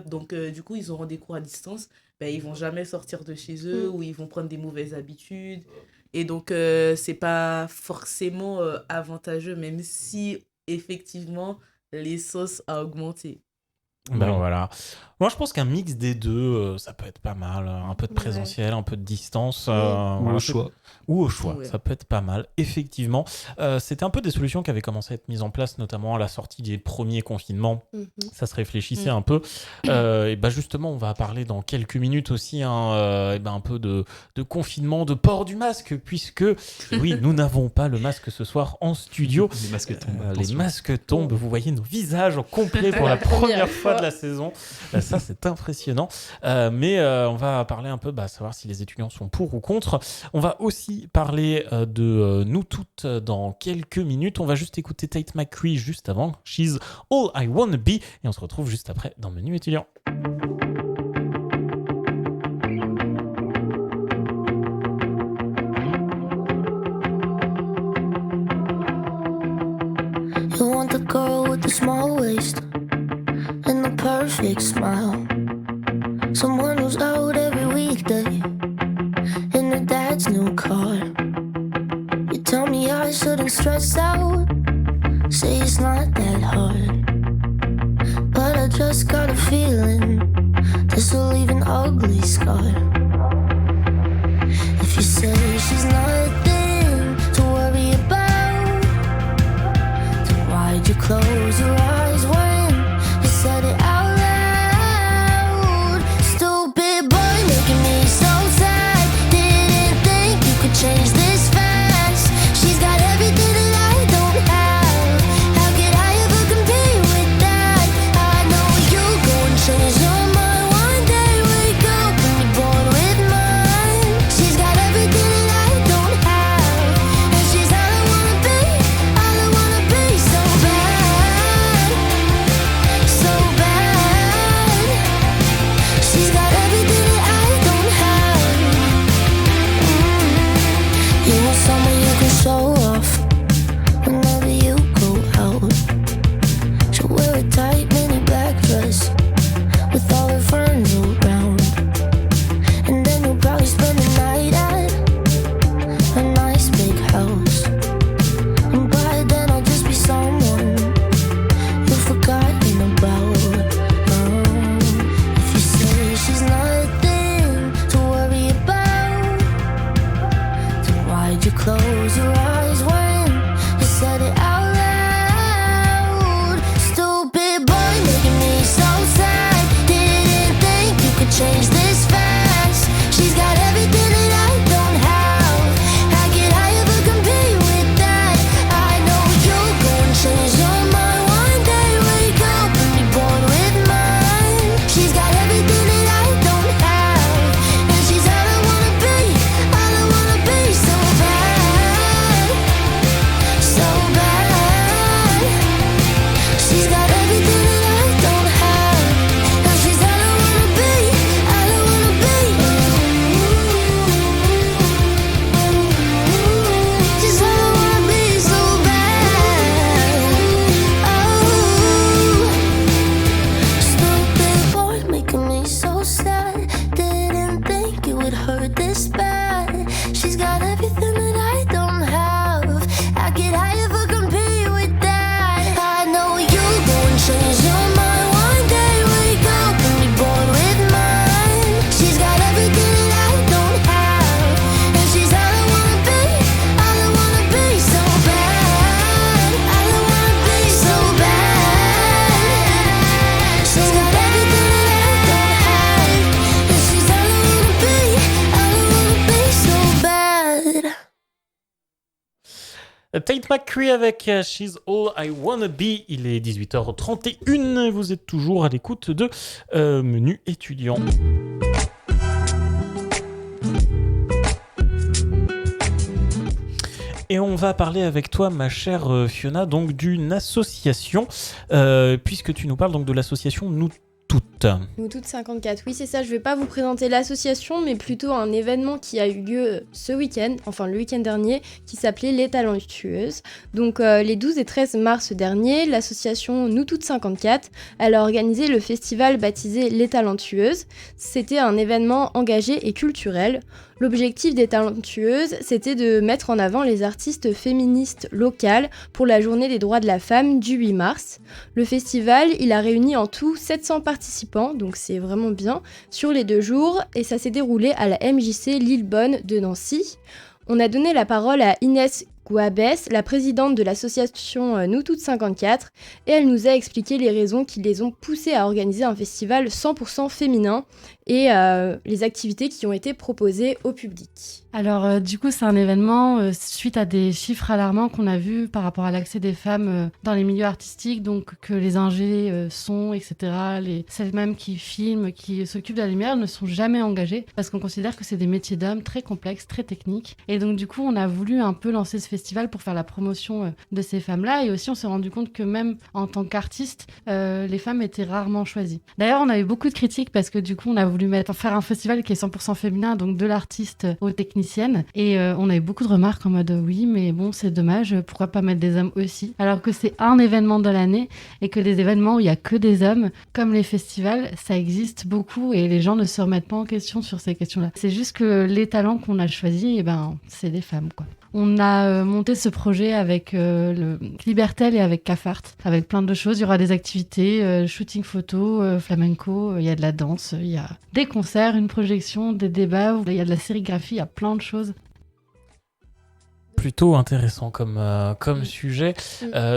Donc, du coup, ils auront des cours à distance. Ils vont jamais sortir de chez eux ou ils vont prendre des mauvaises habitudes. Et donc, c'est pas forcément avantageux, même si, effectivement, l'essence a augmenté. Ben voilà. Moi, je pense qu'un mix des deux, ça peut être pas mal. Un peu de Ouais. présentiel, un peu de distance. Ou voilà, au c'est- choix. Ou au choix, Ouais. ça peut être pas mal, effectivement. C'était un peu des solutions qui avaient commencé à être mises en place, notamment à la sortie des premiers confinements. Mhm. Ça se réfléchissait un peu. Et justement, on va parler dans quelques minutes aussi un peu de confinement, de port du masque, puisque oui, nous n'avons pas le masque ce soir en studio. Les masques tombent. Les attention. masques tombent, vous voyez nos visages au complet pour la première fois de la saison. Ça, c'est impressionnant. Mais on va parler un peu, savoir si les étudiants sont pour ou contre. On va aussi parler de nous toutes dans quelques minutes. On va juste écouter Tate McCree juste avant. She's All I Wanna Be. Et on se retrouve juste après dans Menu étudiant. You want the girl with the small waist and the perfect smile. Someone who's out every weekday in her dad's new car. You tell me I shouldn't stress out, say it's not that hard. But I just got a feeling this will leave an ugly scar. If you say she's nothing to worry about, then why'd you close your eyes when you said it out loud? Stupid boy making me so sad. Didn't think you could change this fast. She's got everything that I don't have. How could I ever compete with that? I know you go and change your mind one day. Wake up and you're born with mine. She's got everything that I don't have, and she's all I wanna be so bad, so bad. Tate McCree avec She's All I Wanna Be. Il est 18h31 et vous êtes toujours à l'écoute de Menu étudiant. Et on va parler avec toi, ma chère Fiona, donc d'une association, puisque tu nous parles donc de l'association Nous Toutes. Nous Toutes 54, oui c'est ça, je vais pas vous présenter l'association, mais plutôt un événement qui a eu lieu ce week-end, enfin le week-end dernier, qui s'appelait Les Talentueuses. Donc les 12 et 13 mars dernier, l'association Nous Toutes 54, elle a organisé le festival baptisé Les Talentueuses. C'était un événement engagé et culturel. L'objectif des Talentueuses, c'était de mettre en avant les artistes féministes locales pour la journée des droits de la femme du 8 mars. Le festival, il a réuni en tout 700 participants, donc c'est vraiment bien, sur les 2 jours, et ça s'est déroulé à la MJC Lillebonne de Nancy. On a donné la parole à Inès Guabès, la présidente de l'association Nous Toutes 54, et elle nous a expliqué les raisons qui les ont poussées à organiser un festival 100% féminin et les activités qui ont été proposées au public. Alors du coup c'est un événement suite à des chiffres alarmants qu'on a vus par rapport à l'accès des femmes dans les milieux artistiques, donc que les ingés son, etc., celles mêmes qui filment, qui s'occupent de la lumière ne sont jamais engagées parce qu'on considère que c'est des métiers d'hommes très complexes, très techniques, et donc du coup on a voulu un peu lancer ce festival pour faire la promotion de ces femmes-là, et aussi on s'est rendu compte que même en tant qu'artiste, les femmes étaient rarement choisies. D'ailleurs on a eu beaucoup de critiques parce que du coup on a voulu faire un festival qui est 100% féminin, donc de l'artiste aux techniciennes, et on a eu beaucoup de remarques en mode oui mais bon c'est dommage, pourquoi pas mettre des hommes aussi, alors que c'est un événement de l'année et que des événements où il y a que des hommes comme les festivals ça existe beaucoup et les gens ne se remettent pas en question sur ces questions-là. C'est juste que les talents qu'on a choisis, c'est des femmes quoi. On a monté ce projet avec le Libertel et avec Cafart, avec plein de choses. Il y aura des activités, shooting photo, flamenco, il y a de la danse, il y a des concerts, une projection, des débats, il y a de la sérigraphie, il y a plein de choses. Plutôt intéressant comme sujet.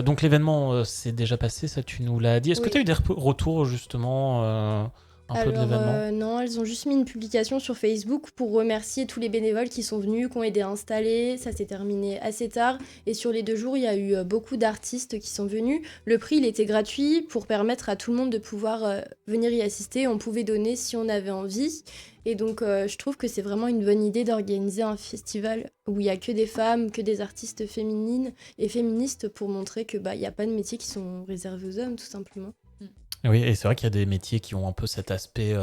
Donc l'événement s'est déjà passé, ça tu nous l'as dit. Est-ce que tu as eu des retours justement peu de l'événement? Non, elles ont juste mis une publication sur Facebook pour remercier tous les bénévoles qui sont venus, qui ont aidé à installer. Ça s'est terminé assez tard. Et sur les 2 jours, il y a eu beaucoup d'artistes qui sont venus. Le prix, il était gratuit pour permettre à tout le monde de pouvoir venir y assister. On pouvait donner si on avait envie. Et donc, je trouve que c'est vraiment une bonne idée d'organiser un festival où il n'y a que des femmes, que des artistes féminines et féministes pour montrer que il n'y a pas de métiers qui sont réservés aux hommes, tout simplement. Oui, et c'est vrai qu'il y a des métiers qui ont un peu cet aspect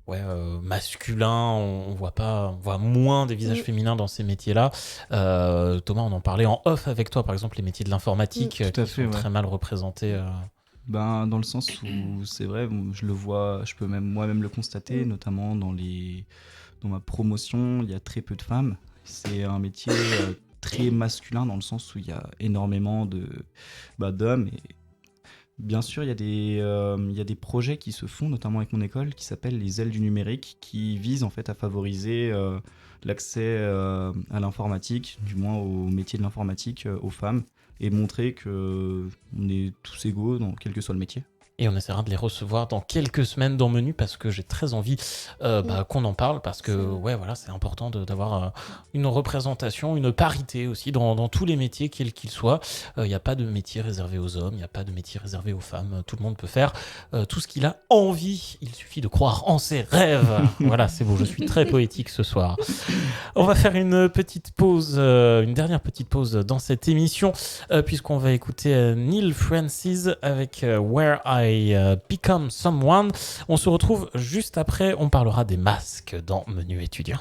masculin. On voit moins des visages féminins dans ces métiers-là. Thomas, on en parlait en off avec toi, par exemple, les métiers de l'informatique qui sont très mal représentés. Dans le sens où c'est vrai, je le vois, je peux même moi-même le constater, notamment dans ma promotion, il y a très peu de femmes. C'est un métier très masculin dans le sens où il y a énormément d'hommes. Et bien sûr, il y a des projets qui se font, notamment avec mon école, qui s'appellent les ailes du numérique, qui visent en fait à favoriser l'accès à l'informatique, du moins au métier de l'informatique, aux femmes, et montrer qu'on est tous égaux dans quel que soit le métier. Et on essaiera de les recevoir dans quelques semaines dans Menu parce que j'ai très envie qu'on en parle parce que c'est important d'avoir une représentation, une parité aussi dans tous les métiers quels qu'ils soient. Il n'y a pas de métier réservé aux hommes, il n'y a pas de métier réservé aux femmes. Tout le monde peut faire tout ce qu'il a envie. Il suffit de croire en ses rêves. Voilà, c'est beau, je suis très poétique ce soir. On va faire une petite pause, une dernière petite pause dans cette émission puisqu'on va écouter Neil Francis avec Where I Become Someone. On se retrouve juste après, on parlera des masques dans Menu étudiant.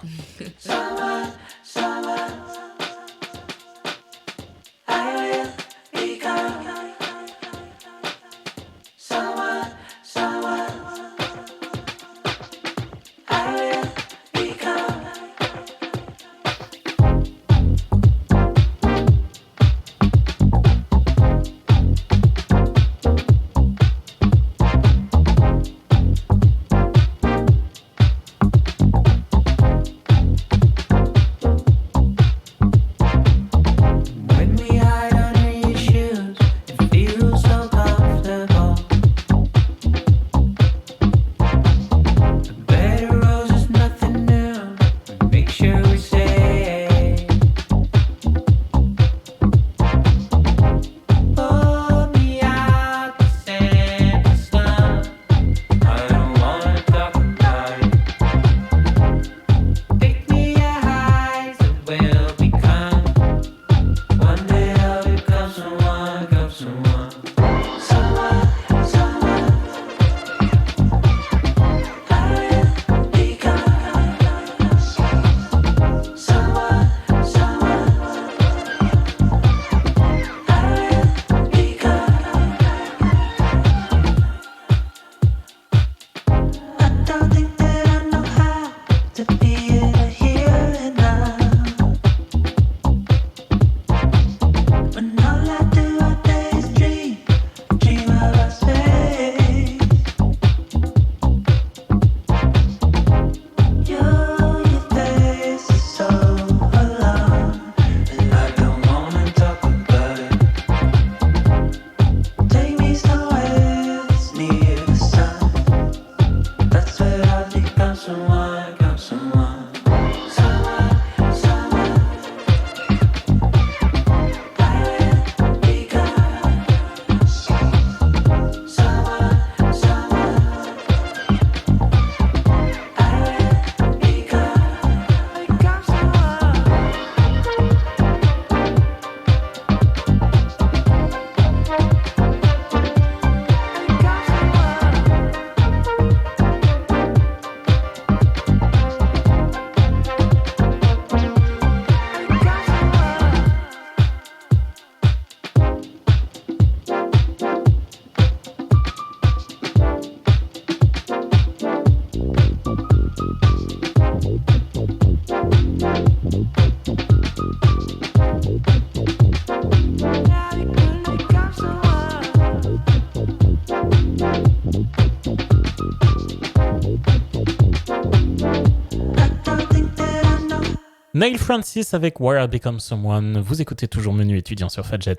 Neil Francis avec Where I Become Someone. Vous écoutez toujours Menu étudiant sur Fadjet.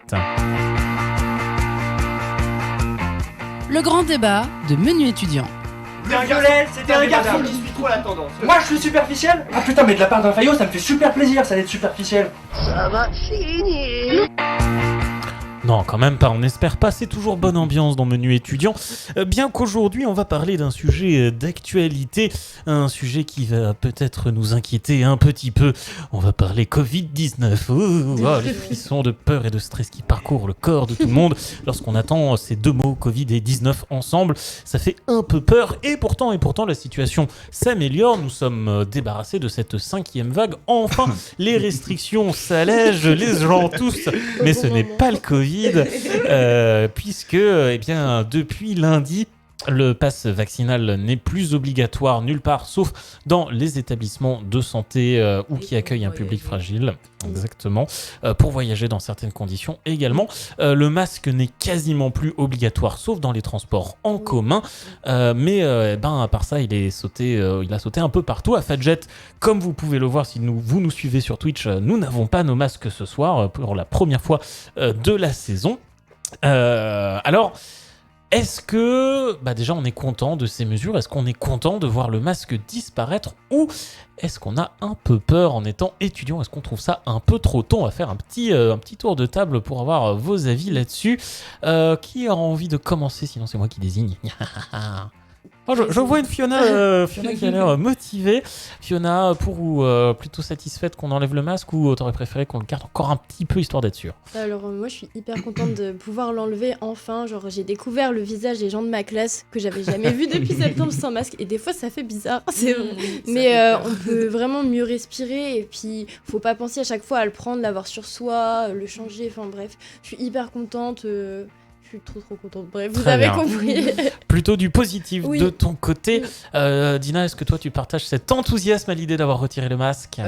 Le grand débat de Menu étudiant. Violet, c'était un garçon qui suit trop la tendance. Moi je suis superficiel. Ah putain, mais de la part d'un faillot, ça me fait super plaisir ça d'être superficiel. Ça va finir. Non, quand même pas, on n'espère pas, c'est toujours bonne ambiance dans Menu étudiant. Bien qu'aujourd'hui, on va parler d'un sujet d'actualité, un sujet qui va peut-être nous inquiéter un petit peu. On va parler Covid-19. Les frissons de peur et de stress qui parcourent le corps de tout le monde. Lorsqu'on attend ces deux mots, Covid et 19 ensemble, ça fait un peu peur. Et pourtant, la situation s'améliore. Nous sommes débarrassés de cette 5e vague. Enfin, les restrictions s'allègent, les gens tous. Mais ce n'est pas le Covid. Puisque depuis lundi, le pass vaccinal n'est plus obligatoire nulle part, sauf dans les établissements de santé ou qui accueillent un public fragile. Exactement. Pour voyager dans certaines conditions également. Le masque n'est quasiment plus obligatoire, sauf dans les transports en commun. Mais à part ça, il a sauté un peu partout. À Fadjet, comme vous pouvez le voir si vous nous suivez sur Twitch, nous n'avons pas nos masques ce soir pour la première fois de la saison. Alors, est-ce que déjà on est content de ces mesures? Est-ce qu'on est content de voir le masque disparaître? Ou est-ce qu'on a un peu peur en étant étudiant? Est-ce qu'on trouve ça un peu trop tôt? On va faire un petit tour de table pour avoir vos avis là-dessus. Qui aura envie de commencer? Sinon c'est moi qui désigne. Je vois une Fiona qui a l'air motivée. Fiona, pour ou plutôt satisfaite qu'on enlève le masque, ou t'aurais préféré qu'on le garde encore un petit peu histoire d'être sûr? Alors moi je suis hyper contente de pouvoir l'enlever enfin. Genre j'ai découvert le visage des gens de ma classe que j'avais jamais vu depuis septembre sans masque, et des fois ça fait bizarre, c'est vrai. Mais on peut vraiment mieux respirer, et puis faut pas penser à chaque fois à le prendre, l'avoir sur soi, le changer, enfin bref. Je suis hyper contente. Je suis trop contente. Bref, vous avez compris. Plutôt du positif Oui. de ton côté. Dina, est-ce que toi tu partages cet enthousiasme à l'idée d'avoir retiré le masque?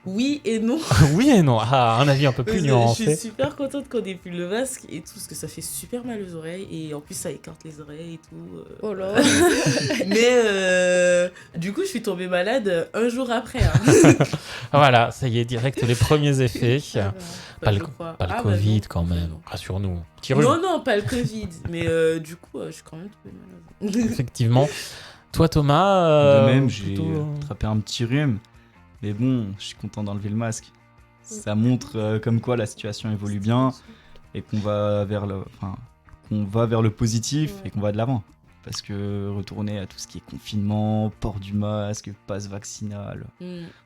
Oui et non. Oui et non. Un avis un peu plus nuancé. Je suis super contente qu'on ait plus le masque et tout, parce que ça fait super mal aux oreilles, et en plus ça écarte les oreilles et tout. Oh là. Mais du coup, je suis tombée malade un jour après. Hein. Voilà, ça y est, direct les premiers effets. Pas le Covid non, quand même, non. rassure-nous. Non, pas le Covid, mais du coup, je suis quand même tombée malade. Effectivement. Toi Thomas, de même, j'ai attrapé un petit rhume. Mais bon, je suis content d'enlever le masque. Ça montre comme quoi la situation évolue bien et qu'on va vers le positif et qu'on va de l'avant. Parce que retourner à tout ce qui est confinement, port du masque, passe vaccinal,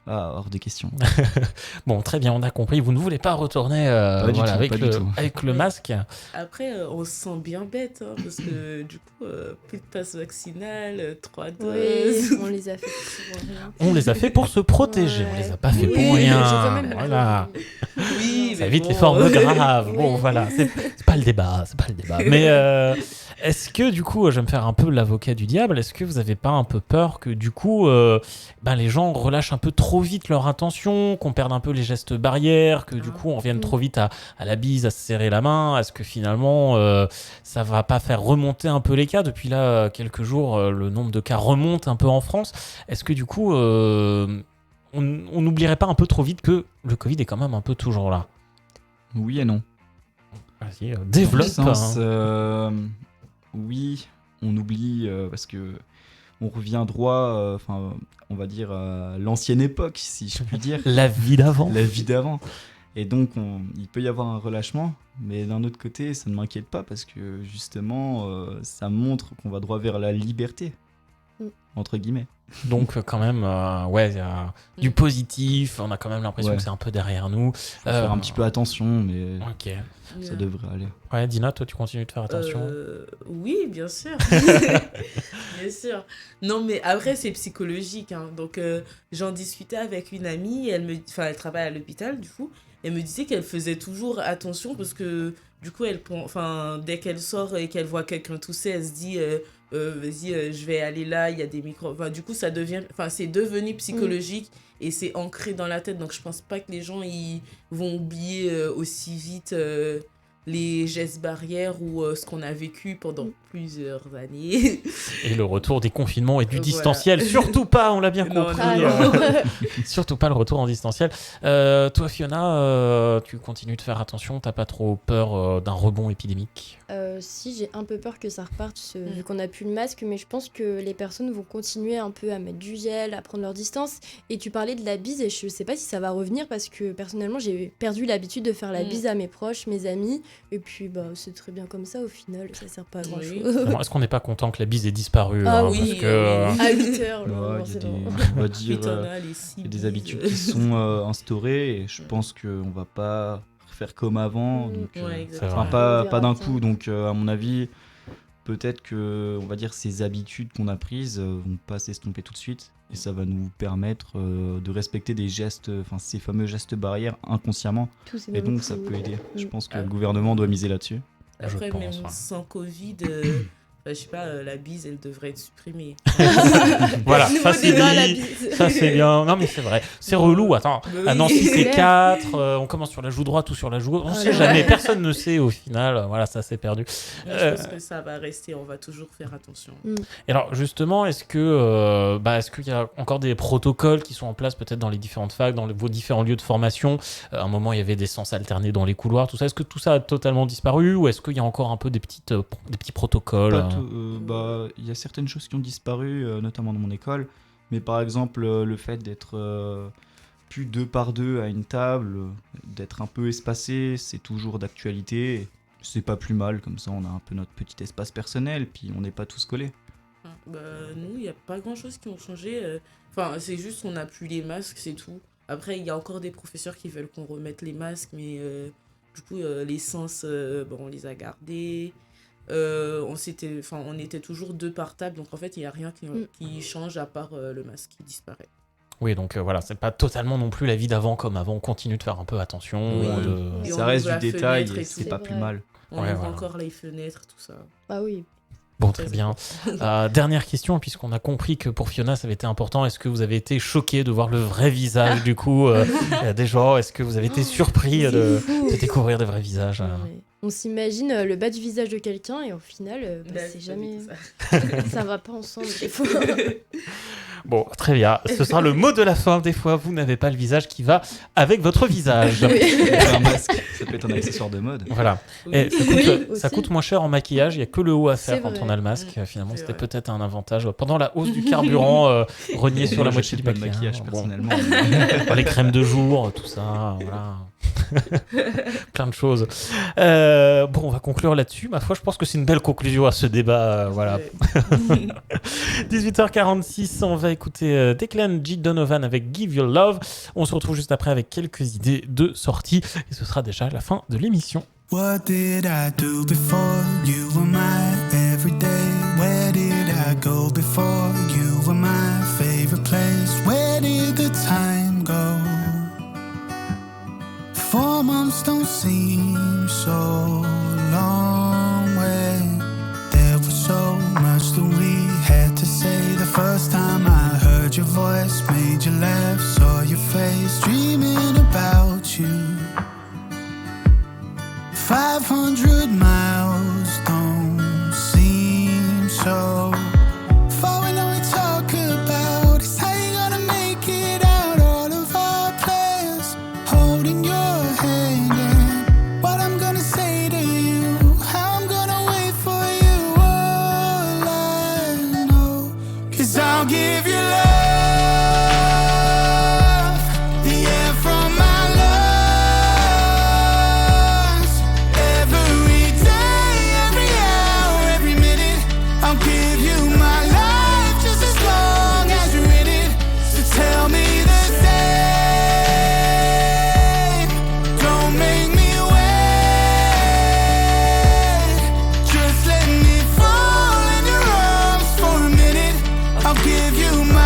hors de question. Bon, très bien, on a compris. Vous ne voulez pas retourner avec le masque. Après, on se sent bien bête, hein, parce que du coup, plus de passe vaccinal, 3 doses. Oui, on les a fait pour rien. On les a fait pour se protéger, on les a pas fait pour rien. Voilà. Oui, ça évite les formes graves. Bon, voilà, c'est pas le débat, Mais est-ce que du coup, je vais me faire un peu l'avocat du diable, est-ce que vous avez pas un peu peur que du coup, les gens relâchent un peu trop vite leur intention, qu'on perde un peu les gestes barrières, que du coup on revienne trop vite à la bise, à se serrer la main? Est-ce que finalement ça va pas faire remonter un peu les cas? Depuis là quelques jours, le nombre de cas remonte un peu en France. Est-ce que du coup on n'oublierait pas un peu trop vite que le Covid est quand même un peu toujours là? Oui et non. Vas-y, développe. Dans le sens, oui, on oublie parce que on revient droit, on va dire à l'ancienne époque, si je puis dire. La vie d'avant. Et donc, il peut y avoir un relâchement, mais d'un autre côté, ça ne m'inquiète pas parce que justement, ça montre qu'on va droit vers la liberté, entre guillemets. Donc quand même, il y a du positif, on a quand même l'impression que c'est un peu derrière nous. Faut faire un petit peu attention, mais ça devrait aller. Ouais, Dina, toi tu continues de faire attention? Oui, bien sûr. Bien sûr. Non, mais après c'est psychologique, hein. Donc j'en discutais avec une amie, elle travaille à l'hôpital du coup, elle me disait qu'elle faisait toujours attention parce que du coup dès qu'elle sort et qu'elle voit quelqu'un tousser, elle se dit vas-y, je vais aller là, il y a des microbes. Enfin, du coup, c'est devenu psychologique et c'est ancré dans la tête. Donc, je pense pas que les gens ils vont oublier aussi vite les gestes barrières ou ce qu'on a vécu pendant plusieurs années. Et le retour des confinements et du Voilà. distanciel, surtout pas, on l'a bien Non, compris. non. Surtout pas le retour en distanciel. Toi, Fiona, tu continues de faire attention, t'as pas trop peur d'un rebond épidémique? Si, j'ai un peu peur que ça reparte vu qu'on n'a plus le masque, mais je pense que les personnes vont continuer un peu à mettre du gel, à prendre leur distance. Et tu parlais de la bise, et je sais pas si ça va revenir parce que personnellement, j'ai perdu l'habitude de faire la bise à mes proches, mes amis. Et puis, bah, c'est très bien comme ça au final, ça sert pas à grand chose. Alors, est-ce qu'on n'est pas content que la bise ait disparu? Ah hein, oui, parce que, à 8 heures. Ouais, il y a on va dire, il y a des habitudes qui sont instaurées et je pense qu'on va pas faire comme avant. Donc, Ouais, enfin, pas d'un coup. Donc, à mon avis, peut-être que, on va dire, ces habitudes qu'on a prises vont pas s'estomper tout de suite. Et ça va nous permettre de respecter des gestes, enfin ces fameux gestes barrières inconsciemment. Et donc ça peut aider. Je pense que le gouvernement doit miser là-dessus. Après, même sans Covid, je sais pas, la bise, elle devrait être supprimée. Voilà, ça c'est dit, ça c'est bien. Non mais c'est vrai, c'est relou. Attends, à Nancy c'est 4, on commence sur la joue droite ou sur la joue gauche, on sait jamais, personne ne sait au final. Voilà, ça c'est perdu. Je pense que ça va rester, on va toujours faire attention. Et alors justement, est-ce qu'il y a encore des protocoles qui sont en place peut-être dans les différentes facs, dans vos différents lieux de formation? À un moment, il y avait des sens alternés dans les couloirs, tout ça. Est-ce que tout ça a totalement disparu ou est-ce qu'il y a encore un peu des petits protocoles? Il y a certaines choses qui ont disparu, notamment dans mon école, mais par exemple le fait d'être plus 2 par 2 à une table, d'être un peu espacé, c'est toujours d'actualité. C'est pas plus mal, comme ça on a un peu notre petit espace personnel, puis on n'est pas tous collés. Nous, il n'y a pas grand-chose qui ont changé. Enfin, c'est juste qu'on n'a plus les masques, c'est tout. Après, il y a encore des professeurs qui veulent qu'on remette les masques, mais du coup, les sens, on les a gardés. On était toujours 2 par table, donc en fait il n'y a rien qui change à part le masque qui disparaît. Oui, donc voilà, c'est pas totalement non plus la vie d'avant comme avant, on continue de faire un peu attention. Ça reste du détail et c'est pas plus mal. On ouvre encore les fenêtres, tout ça. Ah oui. Bon, très bien. Dernière question, puisqu'on a compris que pour Fiona, ça avait été important. Est-ce que vous avez été choqué de voir le vrai visage du coup des gens? Est-ce que vous avez été surpris de découvrir des vrais visages? On s'imagine le bas du visage de quelqu'un et au final, c'est jamais... ça va pas ensemble des fois. Bon, très bien. Ce sera le mot de la fin. Des fois, vous n'avez pas le visage qui va avec votre visage. Un masque, ça peut être un accessoire de mode. Voilà. Oui. Et ça coûte moins cher en maquillage. Il n'y a que le haut à faire quand on a le masque. Finalement, c'était peut-être un avantage. Pendant la hausse du carburant, renié sur la moitié du maquillage, personnellement. Les crèmes de jour, tout ça. Voilà. Plein de choses. Bon, on va conclure là-dessus. Ma foi, je pense que c'est une belle conclusion à ce débat. Voilà. 18h46, on va écouter Declan G. Donovan avec Give Your Love. On se retrouve juste après avec quelques idées de sortie et ce sera déjà la fin de l'émission. What did I do before you were my everyday? Where did I go before you were my favorite place? Where did the time go? 4 months don't seem so long when there was so much that we had to say. The first time I heard your voice, made you laugh, saw your face, dreaming about you. 500 miles don't seem so far when all we talk about is how you gonna make it out. All of our plans, holding your hand and what I'm gonna say to you, how I'm gonna wait for you. All I know, 'cause I'll give you love, the air from my lungs, every day, every hour, every minute. I'll give you my life just as long as you're in it. So tell me the same, don't make me wait. Just let me fall in your arms for a minute. I'll give you my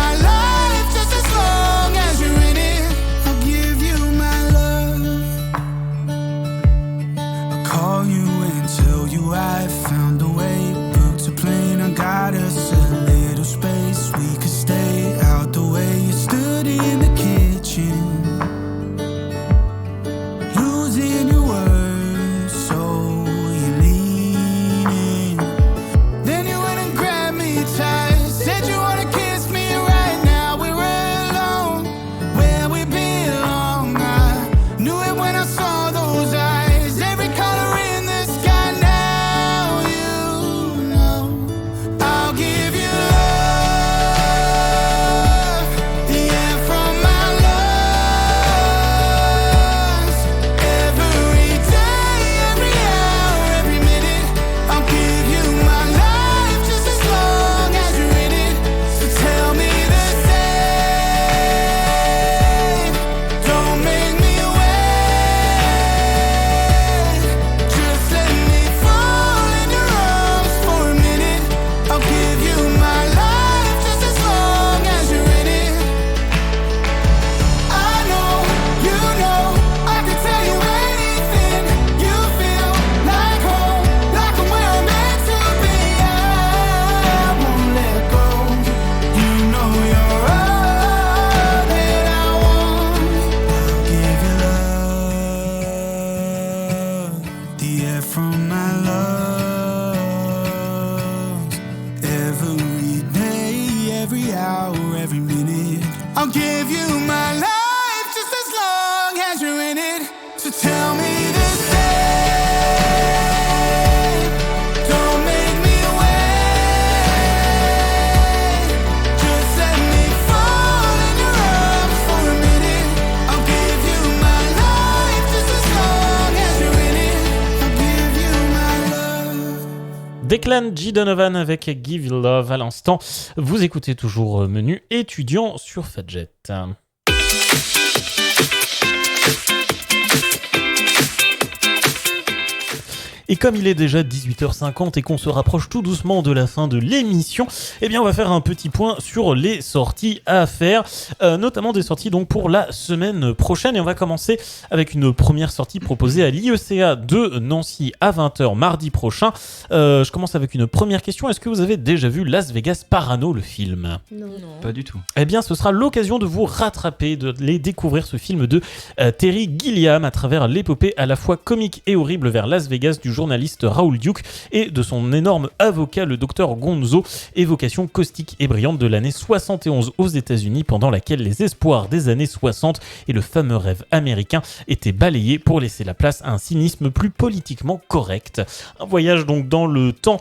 I'll give you my life just as long as you're in it. So tell me the same. Don't make me wait. Just let me fall in your arms for a minute. I'll give you my life just as long as you're in it. I'll give you my love. Declan G. Donovan avec Give You Love à l'instant. Vous écoutez toujours Menu étudiant sur Fadjet. Et comme il est déjà 18h50 et qu'on se rapproche tout doucement de la fin de l'émission, eh bien on va faire un petit point sur les sorties à faire, notamment des sorties donc pour la semaine prochaine. Et on va commencer avec une première sortie proposée à l'IECA de Nancy à 20h mardi prochain. Je commence avec une première question. Est-ce que vous avez déjà vu Las Vegas Parano, le film ? Non. Pas du tout. Eh bien, ce sera l'occasion de vous rattraper, de les découvrir ce film de Terry Gilliam à travers l'épopée à la fois comique et horrible vers Las Vegas du journaliste Raoul Duke et de son énorme avocat, le docteur Gonzo, évocation caustique et brillante de l'année 71 aux États-Unis, pendant laquelle les espoirs des années 60 et le fameux rêve américain étaient balayés pour laisser la place à un cynisme plus politiquement correct. Un voyage donc dans le temps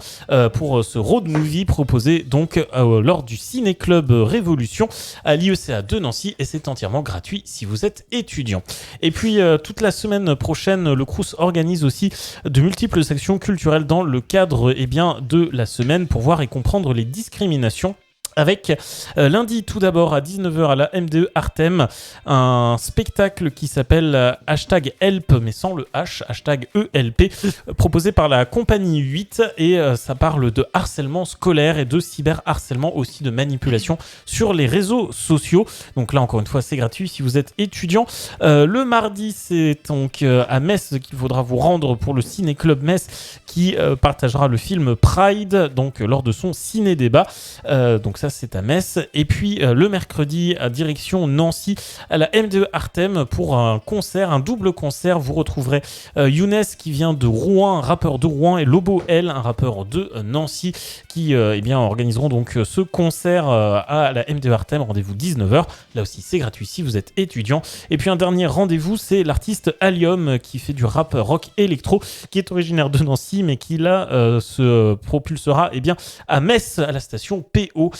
pour ce road movie proposé donc lors du Ciné-Club Révolution à l'IECA de Nancy, et c'est entièrement gratuit si vous êtes étudiant. Et puis toute la semaine prochaine, le Crous organise aussi de multiples actions culturelles dans le cadre de la semaine pour voir et comprendre les discriminations. Avec lundi tout d'abord à 19h à la MDE Artem, un spectacle qui s'appelle #Help mais sans le H, #ELP, proposé par la compagnie 8, et ça parle de harcèlement scolaire et de cyberharcèlement, aussi de manipulation sur les réseaux sociaux. Donc là encore une fois c'est gratuit si vous êtes étudiant. Le mardi c'est donc à Metz qu'il faudra vous rendre pour le Ciné-Club Metz qui partagera le film Pride donc lors de son ciné-débat. Donc ça c'est à Metz. Et puis le mercredi à direction Nancy à la MDE Artem pour un concert, un double concert. Vous retrouverez Younes qui vient de Rouen, un rappeur de Rouen, et Lobo L, un rappeur de Nancy, qui organiseront donc ce concert à la MDE Artem. Rendez-vous 19h. Là aussi c'est gratuit si vous êtes étudiant. Et puis un dernier rendez-vous, c'est l'artiste Allium qui fait du rap rock électro, qui est originaire de Nancy mais qui là se propulsera à Metz à la station PO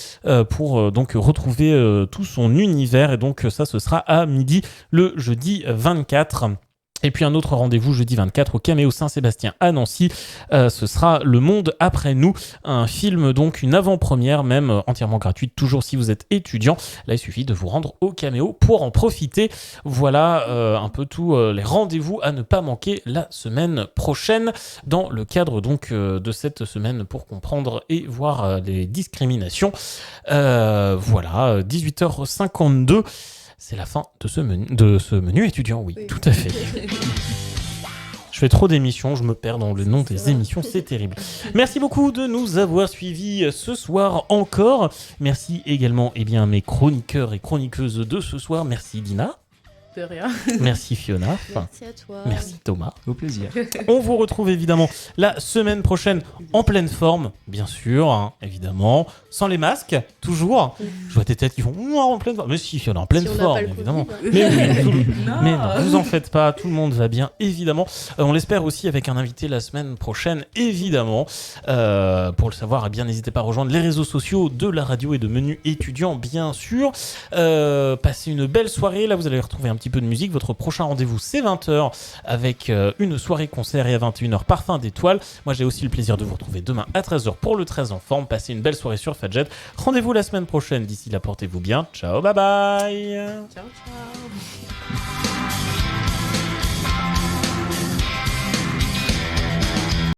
pour donc retrouver tout son univers. Et donc ça ce sera à midi le jeudi 24. Et puis un autre rendez-vous jeudi 24 au Caméo Saint-Sébastien à Nancy. Ce sera Le Monde après nous, un film donc une avant-première même entièrement gratuite, toujours si vous êtes étudiant. Là il suffit de vous rendre au Caméo pour en profiter. Voilà un peu tous les rendez-vous à ne pas manquer la semaine prochaine dans le cadre donc de cette semaine pour comprendre et voir les discriminations. Voilà, 18h52. C'est la fin de ce menu étudiant, oui, tout à fait. Je fais trop d'émissions, je me perds dans le nom des émissions, c'est terrible. Merci beaucoup de nous avoir suivis ce soir encore. Merci également à mes chroniqueurs et chroniqueuses de ce soir. Merci Dina. De rien. Merci Fiona. Merci à toi. Merci Thomas. Au plaisir. On vous retrouve évidemment la semaine prochaine en pleine forme, bien sûr, évidemment, sans les masques, toujours. Je vois tes têtes qui font en pleine forme. Mais si, Fiona, en pleine forme, évidemment. Mais non, vous en faites pas, tout le monde va bien, évidemment. On l'espère aussi avec un invité la semaine prochaine, évidemment. Pour le savoir, n'hésitez pas à rejoindre les réseaux sociaux de la radio et de Menu étudiant, bien sûr. Passez une belle soirée. Là, vous allez retrouver un petit peu de musique. Votre prochain rendez-vous, c'est 20h avec une soirée concert, et à 21h Parfum d'étoiles. Moi, j'ai aussi le plaisir de vous retrouver demain à 13h pour le 13 en forme. Passez une belle soirée sur Fadjet. Rendez-vous la semaine prochaine. D'ici là, portez-vous bien. Ciao, bye bye. Ciao, ciao.